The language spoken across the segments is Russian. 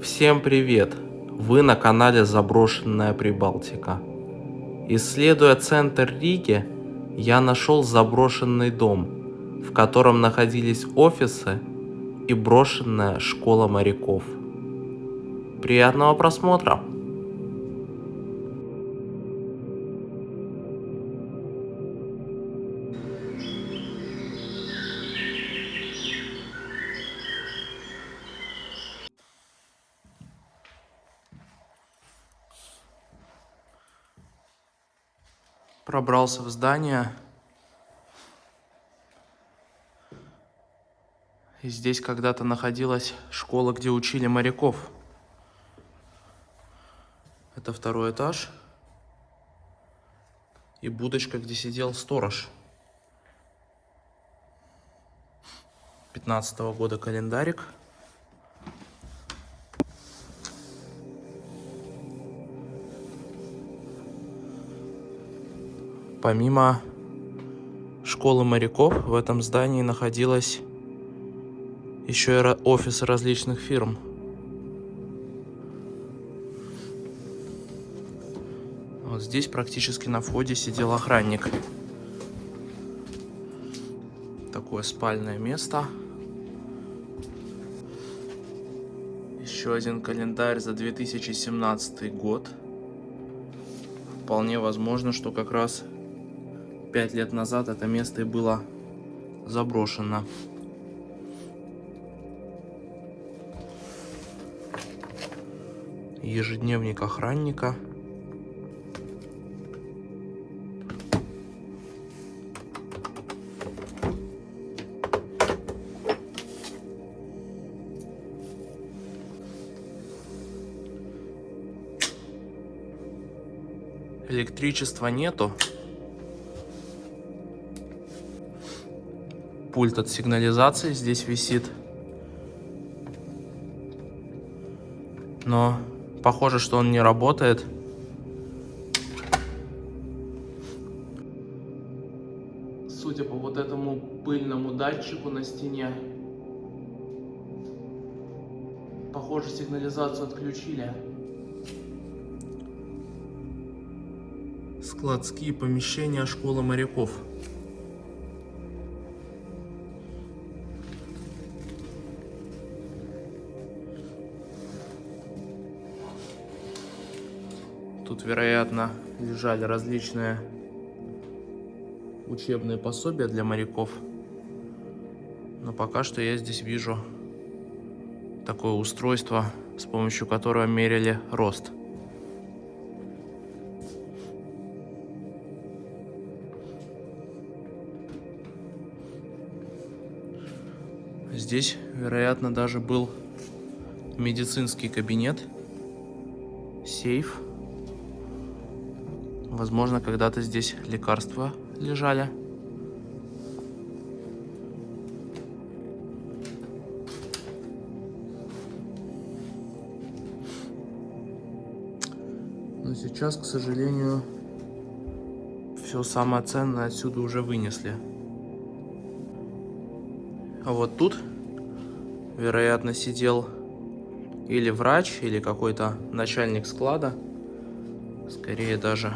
Всем привет! Вы на канале Заброшенная Прибалтика. Исследуя центр Риги, я нашел заброшенный дом, в котором находились офисы и брошенная школа моряков. Приятного просмотра! Пробрался в здание. И здесь когда-то находилась школа, где учили моряков. Это второй этаж. И будочка, где сидел сторож. 15-го года календарик. Помимо школы моряков, в этом здании находилась еще и офисы различных фирм. Вот здесь практически на входе сидел охранник. Такое спальное место. Еще один календарь за 2017 год. Вполне возможно, что как раз 5 лет назад это место и было заброшено. Ежедневник охранника. Электричества нету. Пульт от сигнализации здесь висит. Но похоже, что он не работает. Судя по вот этому пыльному датчику на стене, похоже, сигнализацию отключили. Складские помещения школы моряков. Тут, вероятно, лежали различные учебные пособия для моряков. Но пока что я здесь вижу такое устройство, с помощью которого меряли рост. Здесь, вероятно, даже был медицинский кабинет, сейф. Возможно, когда-то здесь лекарства лежали. Но сейчас, к сожалению, все самое ценное отсюда уже вынесли. А вот тут, вероятно, сидел или врач, или какой-то начальник склада. Скорее даже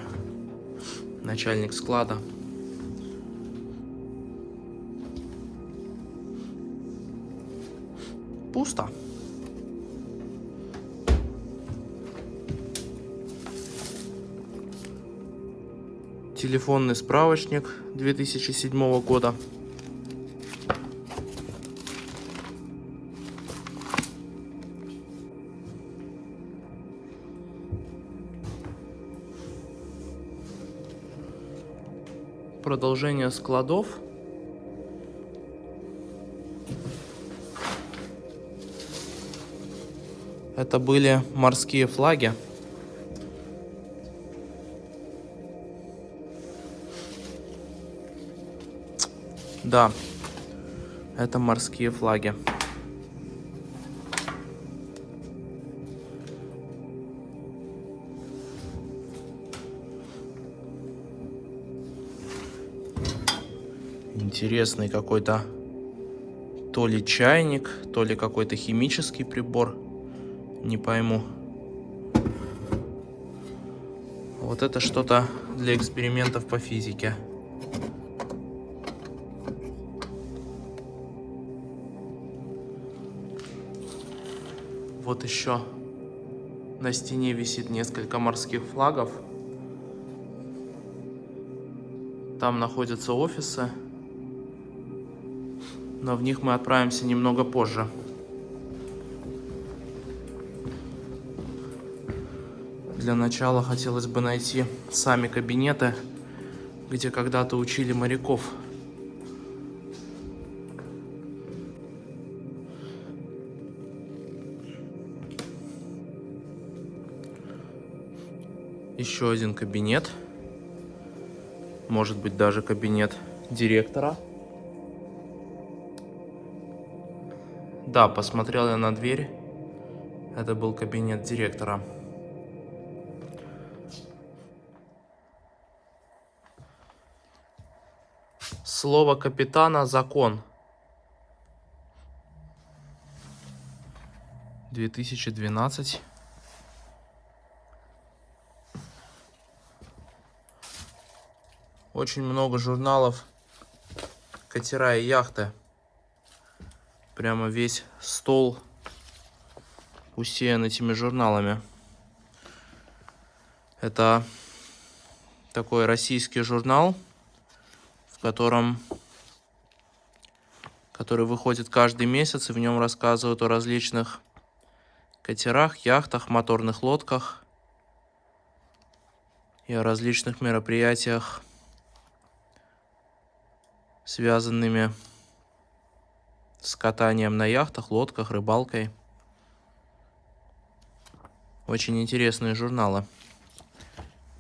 начальник склада. Пусто. Телефонный справочник 2007 года. Продолжение складов. Это были морские флаги. Да, это морские флаги. Интересный какой-то то ли чайник, то ли какой-то химический прибор. Не пойму. Вот это что-то для экспериментов по физике. Вот еще на стене висит несколько морских флагов. Там находятся офисы, но в них мы отправимся немного позже. Для начала хотелось бы найти сами кабинеты, где когда-то учили моряков. Еще один кабинет. Может быть, даже кабинет директора. Да, посмотрел я на дверь. Это был кабинет директора. Слово капитана — закон. 2012. Очень много журналов «Катера и яхты». Прямо весь стол усеян этими журналами. Это такой российский журнал, который выходит каждый месяц, и в нем рассказывают о различных катерах, яхтах, моторных лодках и о различных мероприятиях, связанными с катанием на яхтах, лодках, рыбалкой. Очень интересные журналы.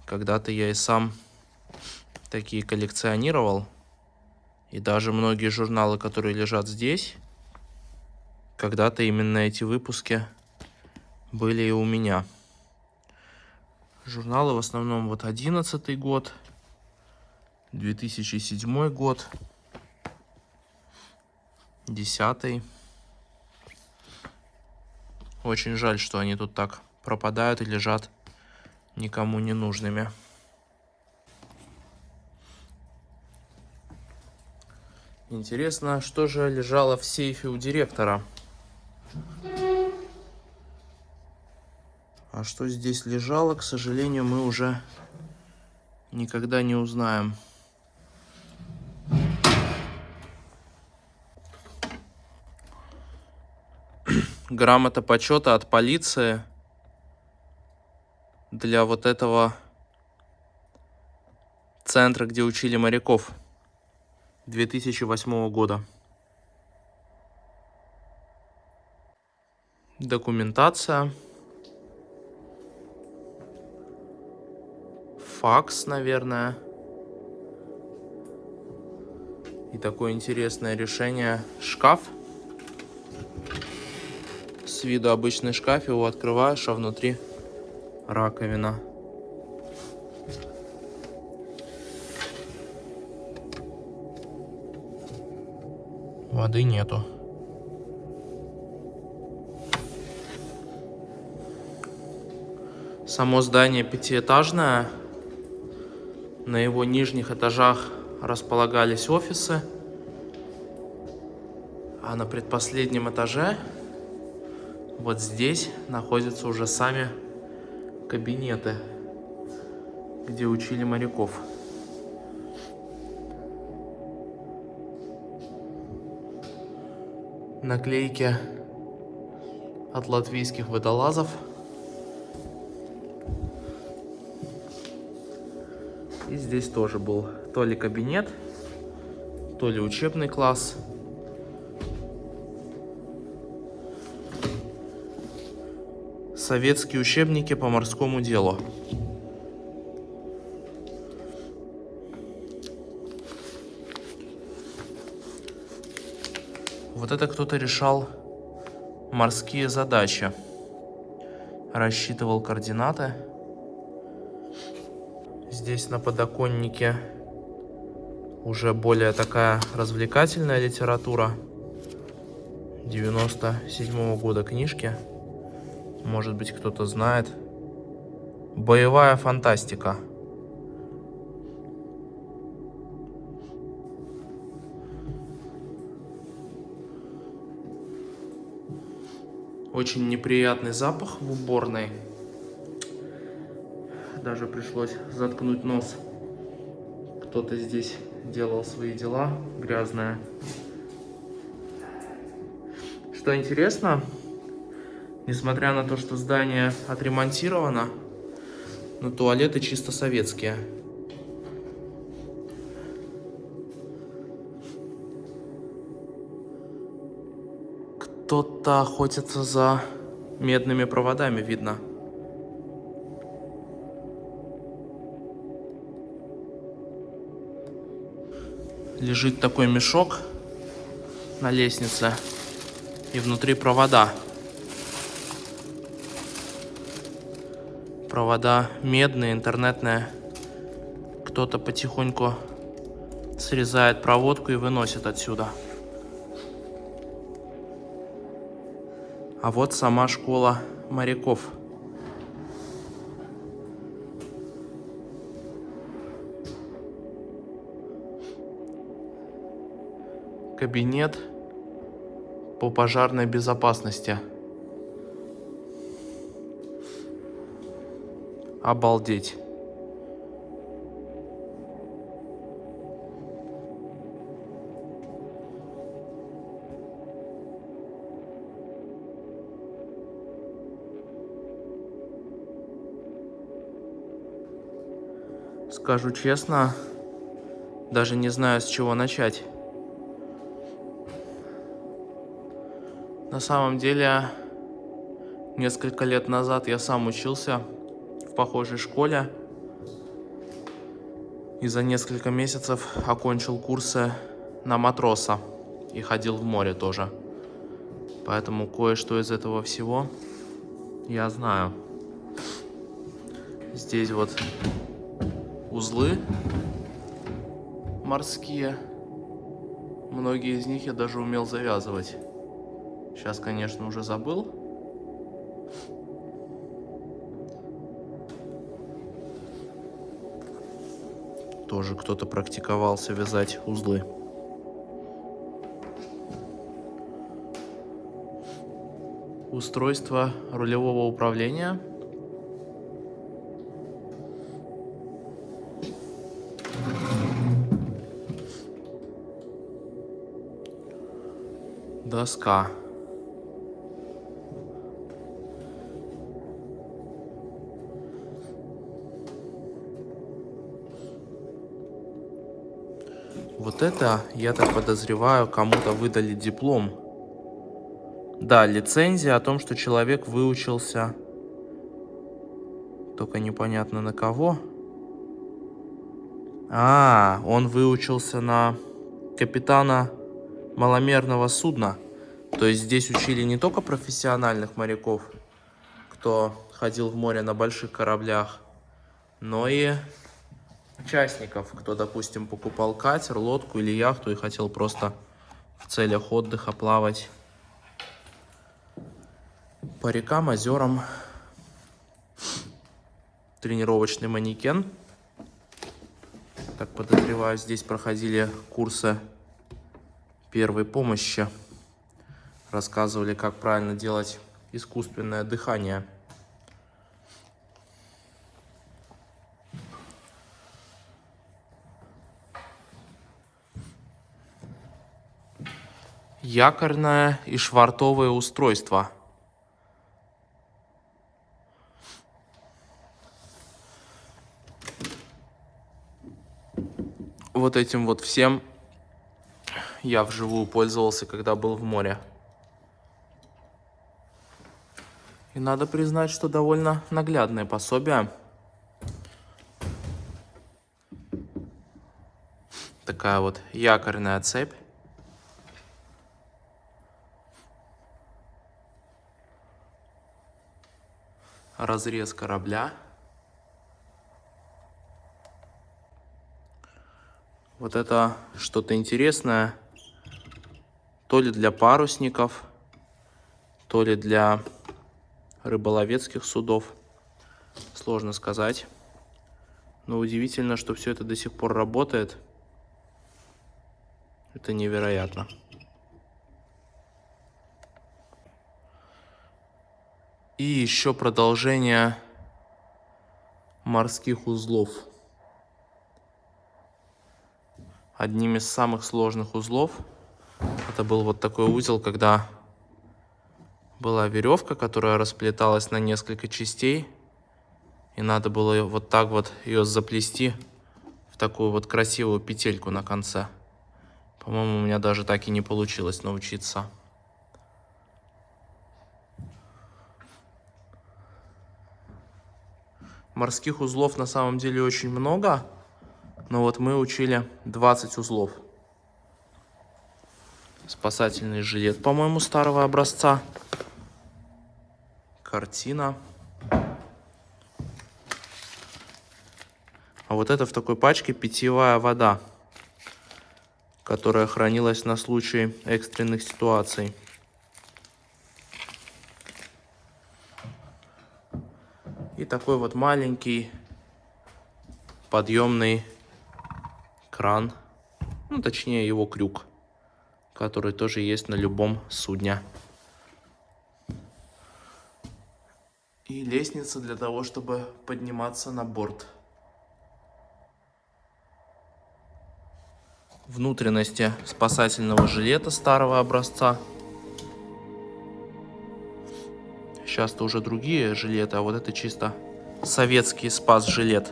Когда-то я и сам такие коллекционировал. И даже многие журналы, которые лежат здесь, когда-то именно эти выпуски были и у меня. Журналы в основном вот 2011 год, 2007 год, 2010. Очень жаль, что они тут так пропадают и лежат никому не нужными. Интересно, что же лежало в сейфе у директора? А что здесь лежало, к сожалению, мы уже никогда не узнаем. Грамота почета от полиции для вот этого центра, где учили моряков, 2008 года. Документация. Факс, наверное. И такое интересное решение. Шкаф. С виду обычный шкаф, его открываешь, а внутри раковина. Воды нету. Само здание пятиэтажное. На его нижних этажах располагались офисы. А на предпоследнем этаже, вот здесь, находятся уже сами кабинеты, где учили моряков. Наклейки от латвийских водолазов. И здесь тоже был то ли кабинет, то ли учебный класс. Советские учебники по морскому делу. Вот это кто-то решал морские задачи. Рассчитывал координаты. Здесь на подоконнике уже более такая развлекательная литература. 97-го года книжки. Может быть, кто-то знает. Боевая фантастика. Очень неприятный запах в уборной. Даже пришлось заткнуть нос. Кто-то здесь делал свои дела грязные. Что интересно, несмотря на то, что здание отремонтировано, но туалеты чисто советские. Кто-то охотится за медными проводами, видно. Лежит такой мешок на лестнице, и внутри провода. Провода медные, интернетные. Кто-то потихоньку срезает проводку и выносит отсюда. А вот сама школа моряков. Кабинет по пожарной безопасности. Обалдеть. Скажу честно, даже не знаю, с чего начать. На самом деле, несколько лет назад я сам учился в похожей школе и за несколько месяцев окончил курсы на матроса и ходил в море тоже. Поэтому кое-что из этого всего я знаю. Здесь вот узлы морские. Многие из них я даже умел завязывать. Сейчас, конечно, уже забыл. Тоже кто-то практиковался вязать узлы. Устройство рулевого управления. Доска. Вот это, я так подозреваю, кому-то выдали диплом. Да, лицензия о том, что человек выучился. Только непонятно на кого. Он выучился на капитана маломерного судна. То есть здесь учили не только профессиональных моряков, кто ходил в море на больших кораблях, но и участников, кто, допустим, покупал катер, лодку или яхту и хотел просто в целях отдыха плавать по рекам, озерам. Тренировочный манекен. Так подозреваю, здесь проходили курсы первой помощи. Рассказывали, как правильно делать искусственное дыхание. Якорное и швартовое устройство. Вот этим вот всем я вживую пользовался, когда был в море. И надо признать, что довольно наглядное пособие. Такая вот якорная цепь. Разрез корабля. Вот это что-то интересное. То ли для парусников, то ли для рыболовецких судов. Сложно сказать. Но удивительно, что все это до сих пор работает. Это невероятно. И еще продолжение морских узлов. Одним из самых сложных узлов это был вот такой узел, когда была веревка, которая расплеталась на несколько частей, и надо было вот так вот ее заплести в такую вот красивую петельку на конце. По-моему, у меня даже так и не получилось научиться. Морских узлов на самом деле очень много, но вот мы учили 20 узлов. Спасательный жилет, по-моему, старого образца. Картина. А вот это в такой пачке питьевая вода, которая хранилась на случай экстренных ситуаций. И такой вот маленький подъемный кран, ну точнее его крюк, который тоже есть на любом судне. И лестница для того, чтобы подниматься на борт. Внутренности спасательного жилета старого образца. Сейчас-то уже другие жилеты, а вот это чисто советский спас-жилет.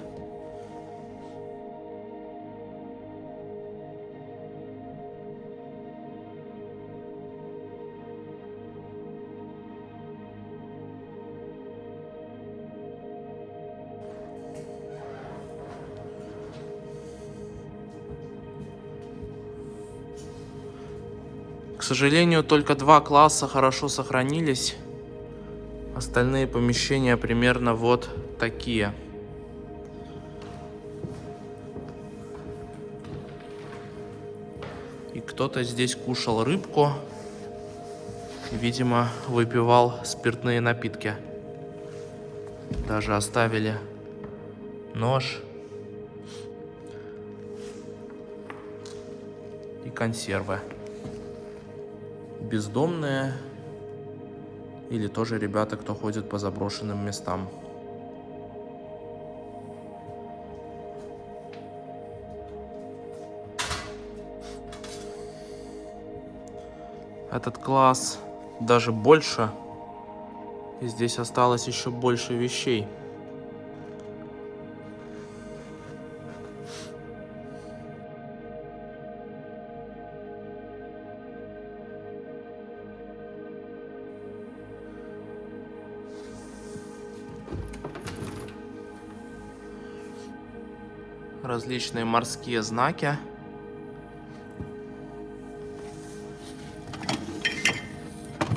К сожалению, только 2 класса хорошо сохранились. Остальные помещения примерно вот такие. И кто-то здесь кушал рыбку. Видимо, выпивал спиртные напитки. Даже оставили нож и консервы. Бездомные или тоже ребята, кто ходит по заброшенным местам. Этот класс даже больше, и здесь осталось еще больше вещей. Различные морские знаки.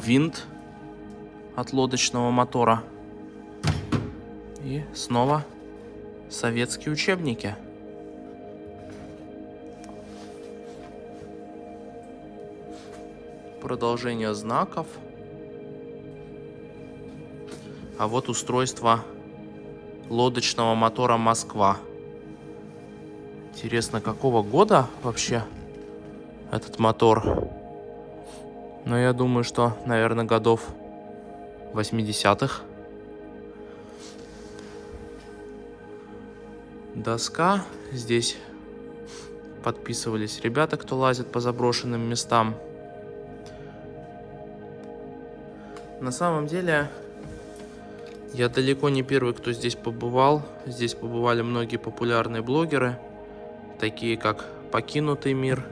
Винт от лодочного мотора. И снова советские учебники. Продолжение знаков. А вот устройство лодочного мотора «Москва». Интересно, какого года вообще этот мотор? Но я думаю, что, наверное, годов 80-х. Доска. Здесь подписывались ребята, кто лазит по заброшенным местам. На самом деле, я далеко не первый, кто здесь побывал. Здесь побывали многие популярные блогеры, такие как «Покинутый мир»,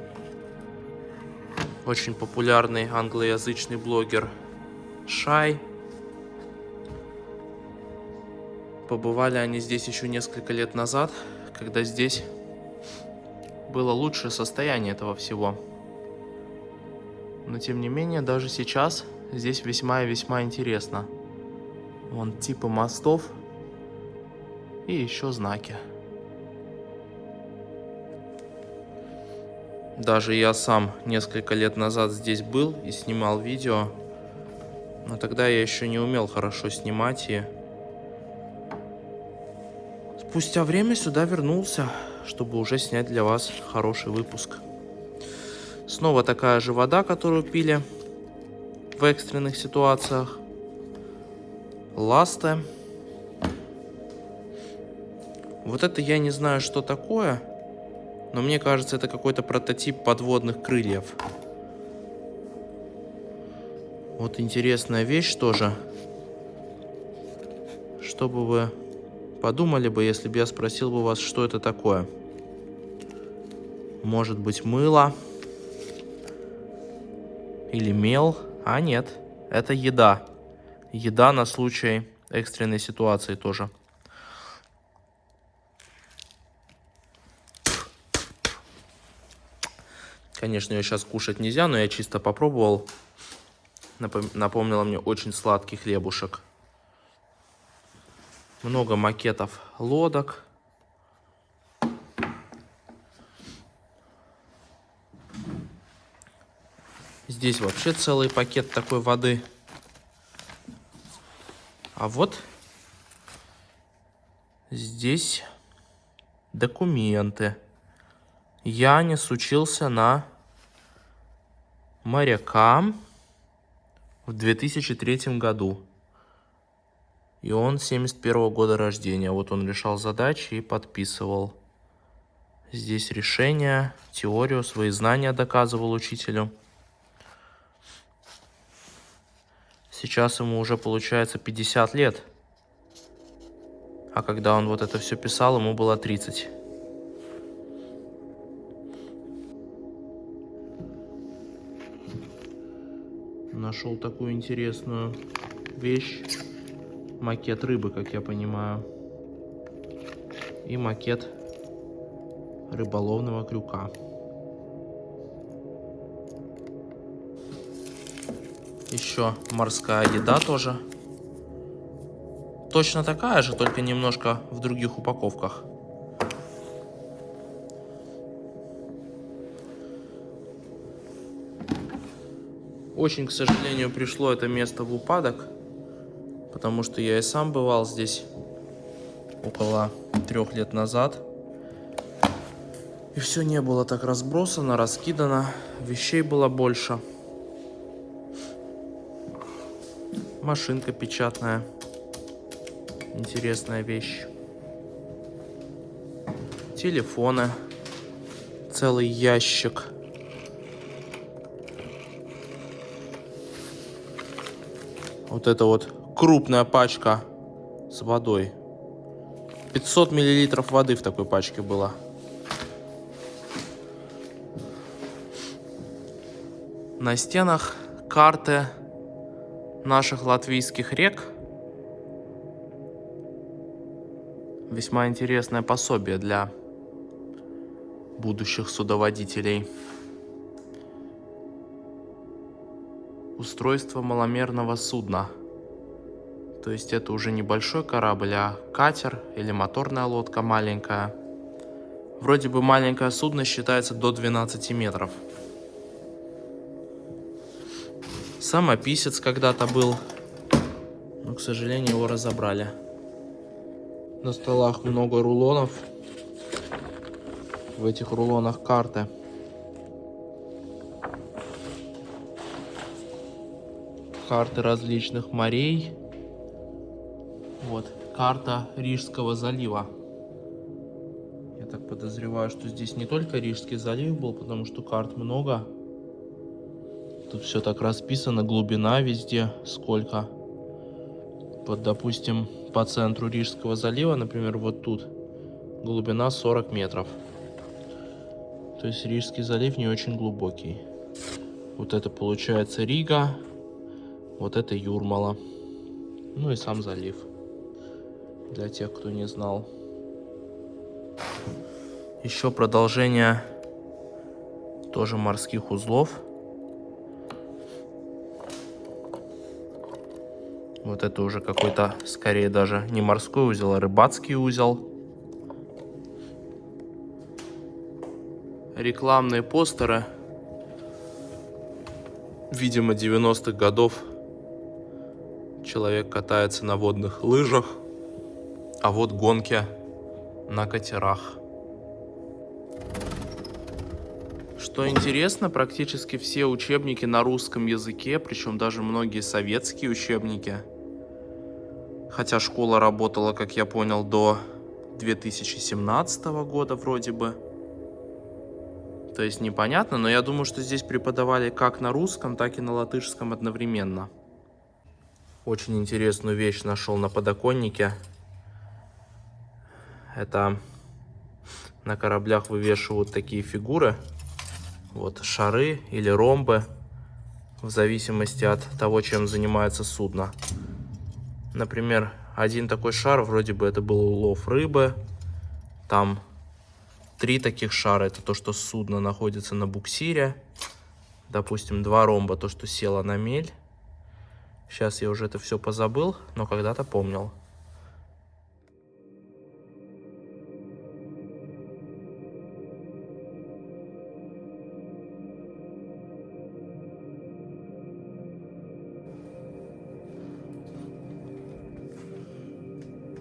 очень популярный англоязычный блогер Шай. Побывали они здесь еще несколько лет назад, когда здесь было лучшее состояние этого всего. Но тем не менее, даже сейчас здесь весьма и весьма интересно. Вон типы мостов и еще знаки. Даже я сам несколько лет назад здесь был и снимал видео. Но тогда я еще не умел хорошо снимать, и спустя время сюда вернулся, чтобы уже снять для вас хороший выпуск. Снова такая же вода, которую пили в экстренных ситуациях. Ласте. Вот это я не знаю, что такое, но мне кажется, это какой-то прототип подводных крыльев. Вот интересная вещь тоже. Что бы вы подумали бы, если бы я спросил бы вас, что это такое? Может быть, мыло? Или мел? А нет, это еда. Еда на случай экстренной ситуации тоже. Конечно, ее сейчас кушать нельзя, но я чисто попробовал. Напомнило мне очень сладкий хлебушек. Много макетов лодок. Здесь вообще целый пакет такой воды. А вот здесь документы. Янис учился на моряка в 2003 году. И он 71 года рождения. Вот он решал задачи и подписывал здесь решения, теорию, свои знания доказывал учителю. Сейчас ему уже получается 50 лет. А когда он вот это все писал, ему было 30. Нашел такую интересную вещь. Макет рыбы, как я понимаю. И макет рыболовного крюка. Еще морская еда тоже. Точно такая же, только немножко в других упаковках. Очень, к сожалению, пришло это место в упадок, потому что я и сам бывал здесь около 3 лет назад. И все не было так разбросано, раскидано, вещей было больше. Машинка печатная. Интересная вещь. Телефоны. Целый ящик. Вот это вот крупная пачка с водой. 500 миллилитров воды в такой пачке было. На стенах карты наших латвийских рек. Весьма интересное пособие для будущих судоводителей. Устройство маломерного судна. То есть это уже небольшой корабль, а катер или моторная лодка маленькая. Вроде бы маленькое судно считается до 12 метров. Самописец когда-то был, но, к сожалению, его разобрали. На столах много рулонов. В этих рулонах карты. Карты различных морей. Вот, карта Рижского залива. Я так подозреваю, что здесь не только Рижский залив был, потому что карт много. Тут все так расписано, глубина везде, сколько. Вот, допустим, по центру Рижского залива, например, вот тут, глубина 40 метров. То есть Рижский залив не очень глубокий. Вот это получается Рига, вот это Юрмала. Ну и сам залив. Для тех, кто не знал. Еще продолжение тоже морских узлов. Вот это уже какой-то, скорее даже не морской узел, а рыбацкий узел. Рекламные постеры, видимо, 90-х годов человек катается на водных лыжах, а вот гонки на катерах. Что интересно, практически все учебники на русском языке, причем даже многие советские учебники. Хотя школа работала, как я понял, до 2017 года вроде бы. То есть непонятно, но я думаю, что здесь преподавали как на русском, так и на латышском одновременно. Очень интересную вещь нашел на подоконнике. Это на кораблях вывешивают такие фигуры. Вот шары или ромбы, в зависимости от того, чем занимается судно. Например, один такой шар, вроде бы это был улов рыбы. Там 3 таких шара, это то, что судно находится на буксире. Допустим, 2 ромба, то, что село на мель. Сейчас я уже это все позабыл, но когда-то помнил.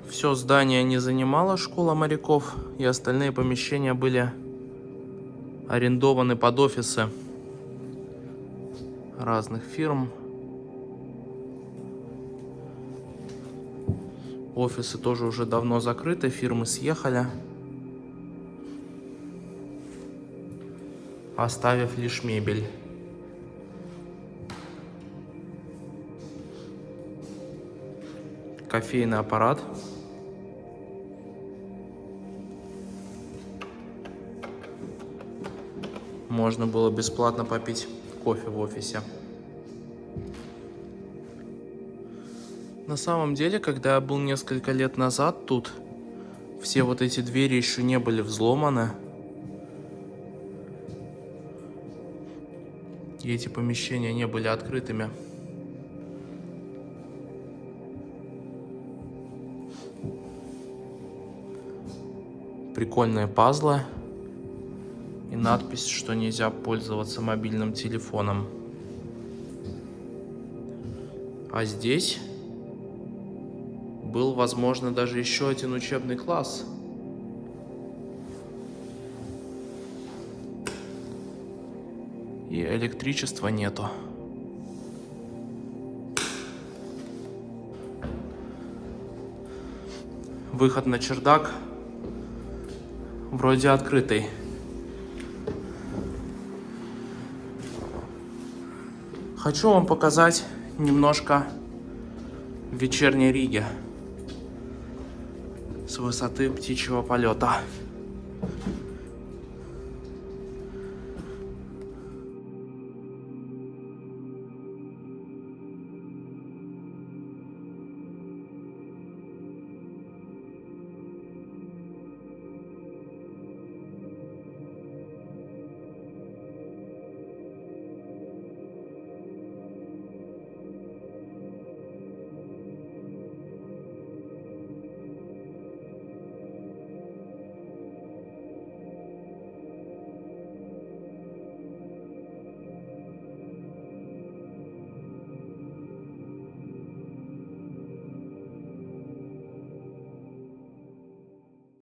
Все здание не занимала школа моряков, и остальные помещения были арендованы под офисы разных фирм. Офисы тоже уже давно закрыты, фирмы съехали, оставив лишь мебель. Кофейный аппарат. Можно было бесплатно попить кофе в офисе. На самом деле, когда я был несколько лет назад тут, все вот эти двери еще не были взломаны. И эти помещения не были открытыми. Прикольные пазлы. И надпись, что нельзя пользоваться мобильным телефоном. А здесь был, возможно, даже еще один учебный класс. И электричества нету. Выход на чердак вроде открытый. Хочу вам показать немножко вечерней Риги с высоты птичьего полета.